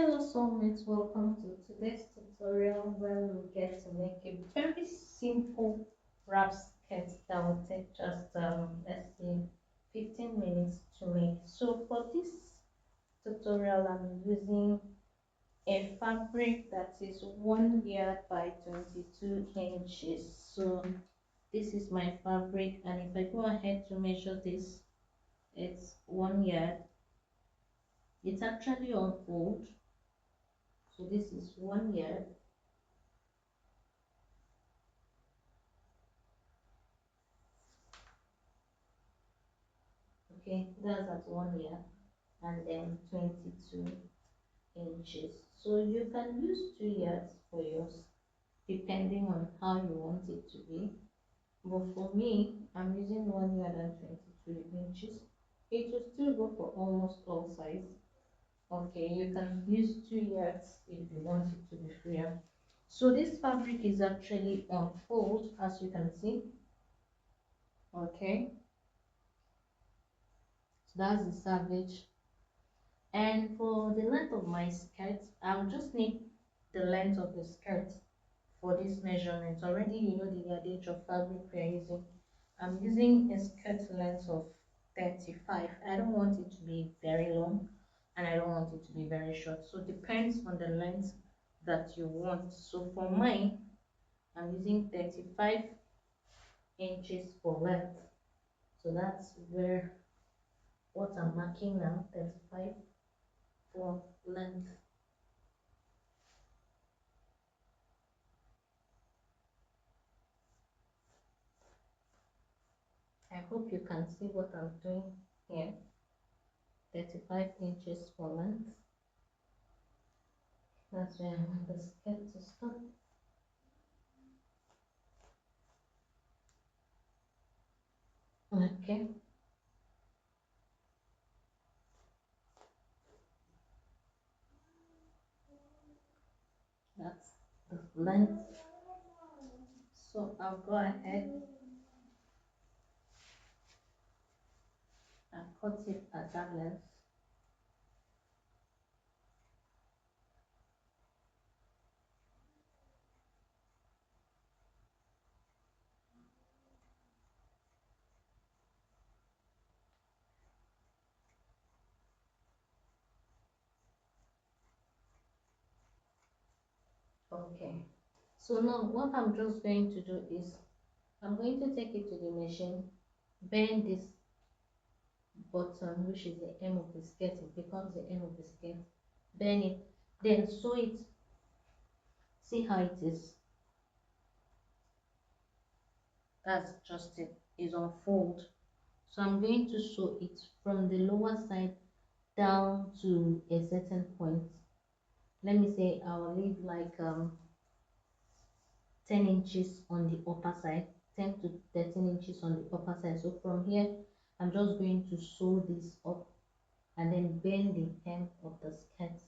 Hello soulmates, welcome to today's tutorial where we'll get to make a very simple wrap skirt that will take just let's say 15 minutes to make. So for this tutorial I'm using a fabric that is 1 yard by 22 inches. So this is my fabric, and if I go ahead to measure this, it's 1 yard. It's actually on fold. So this is 1 yard. Okay, that's at 1 year, and then 22 inches. So you can use 2 yards for yours depending on how you want it to be. But for me, I'm using 1 yard and 22 inches. It will still go for almost all size. Okay, you can use 2 yards if you want it to be freer. So this fabric is actually on fold, as you can see. Okay, so that's the savage. And for the length of my skirt, I'll just need the length of the skirt for this measurement. Already you know the yardage of fabric we are using. I'm using a skirt length of 35. I don't want it to be very long and I don't want it to be very short. So it depends on the length that you want. So for mine, I'm using 35 inches for length. So that's where what I'm marking now, 35 for length. I hope you can see what I'm doing here. 35 inches for length. That's where I want the skirt to stop. Okay. That's the length. So I'll go ahead and cut it at that length. Okay. So now what I'm just going to do is I'm going to take it to the machine, bend this bottom, which is the hem of the skirt. It becomes the hem of the skirt. Bend it, then sew it. See how it is. That's just it. Is on fold. So I'm going to sew it from the lower side down to a certain point. Let me say I'll leave like 10 inches on the upper side, 10 to 13 inches on the upper side. So from here I'm just going to sew this up and then bend the hem of the skirt.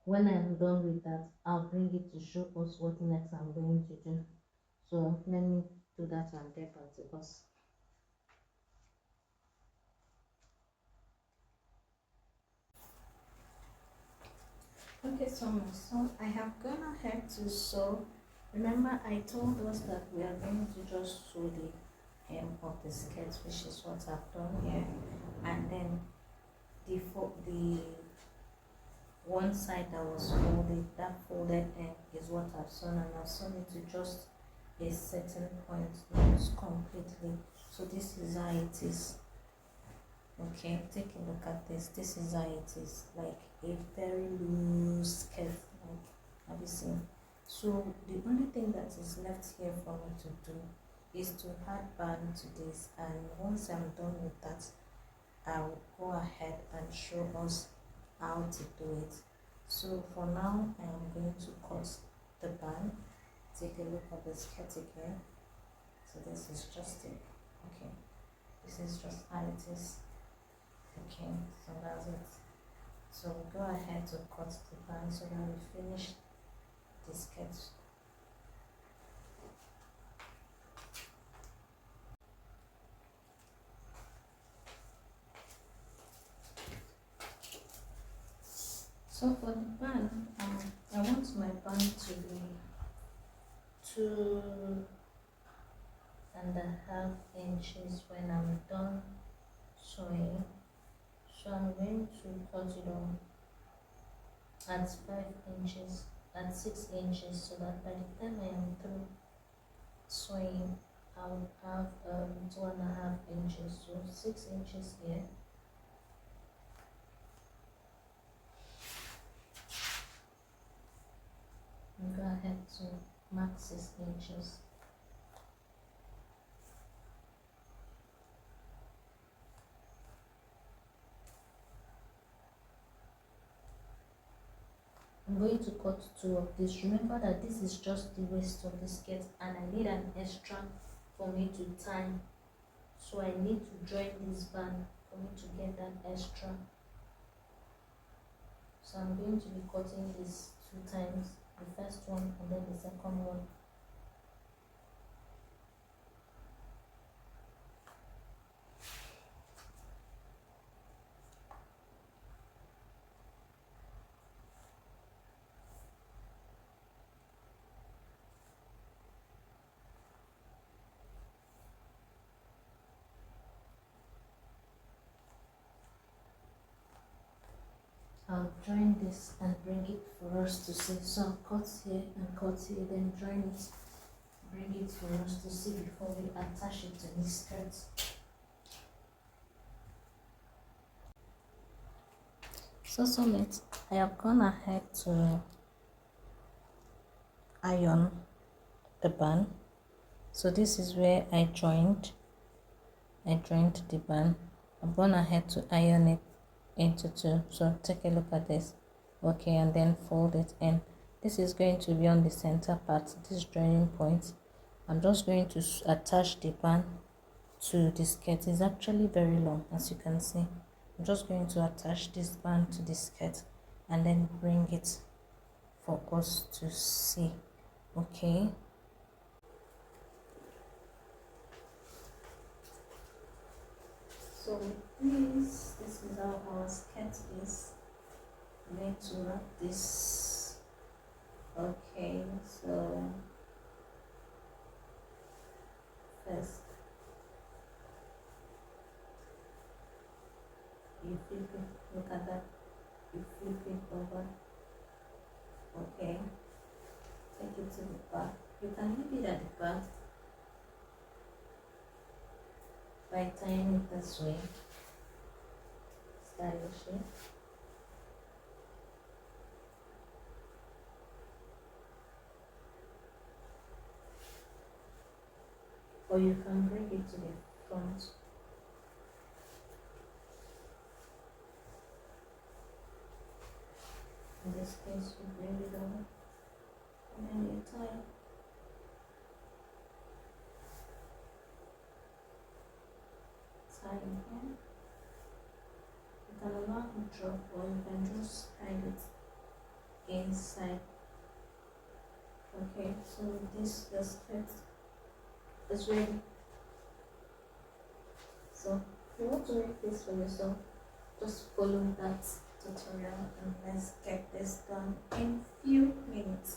When I'm done with that, I'll bring it to show us what next I'm going to do. So let me do that and get back to us. Okay, so I have gone ahead to sew. Remember I told us that we are going to just sew the hem of the skirt, which is what I've done here, and then the one side that was folded, that folded end is what I've sewn, and I've sewn it to just a certain point, not completely. So this is how it is. Okay, take a look at this. This is how it is, like a very loose skirt. Like, have you seen? So the only thing that is left here for me to do is to add band to this, and once I'm done with that, I will go ahead and show us how to do it. So for now, I am going to cut the band. Take a look at the skirt again. So this is just it. Okay, this is just how it is. Okay, so that's it. So we'll go ahead to cut the band so that we finish the skirt. So for the band, I want my band to be 2.5 inches when I'm done sewing. So I'm going to cut it on at 5 inches, at 6 inches, so that by the time I am through sewing, I will have 2.5 inches, so 6 inches here. And go ahead to mark 6 inches. I'm going to cut 2 of this. Remember that this is just the waist of the skirt and I need an extra for me to tie. So I need to join this band for me to get that extra. So I'm going to be cutting this 2 times, the first one and then the second one. I'll join this and bring it for us to see. So I'll cut here and cut here, then join it, bring it for us to see before we attach it to the skirt. So next, I have gone ahead to iron the band. So this is where I joined the band. I've gone ahead to iron it into 2. So take a look at this. Okay, and then fold it in. This is going to be on the center part, this joining point. I'm just going to attach the band to the skirt. It's actually very long, as you can see. I'm just going to attach this band to the skirt and then bring it for us to see. Okay, so this is how our skirt is. I'm going to wrap this. Okay, so first you flip it, look at that, you flip it over. Okay, take it to the back. You can leave it at the back by tying it this way, stylishly. Or you can bring it to the front. In this case, you bring it over and then you tie. Tie in here. You can allow it to drop or you can just hide it inside. Okay, so this the skirt is ready. So if you want to make this for yourself, just follow that tutorial and let's get this done in few minutes.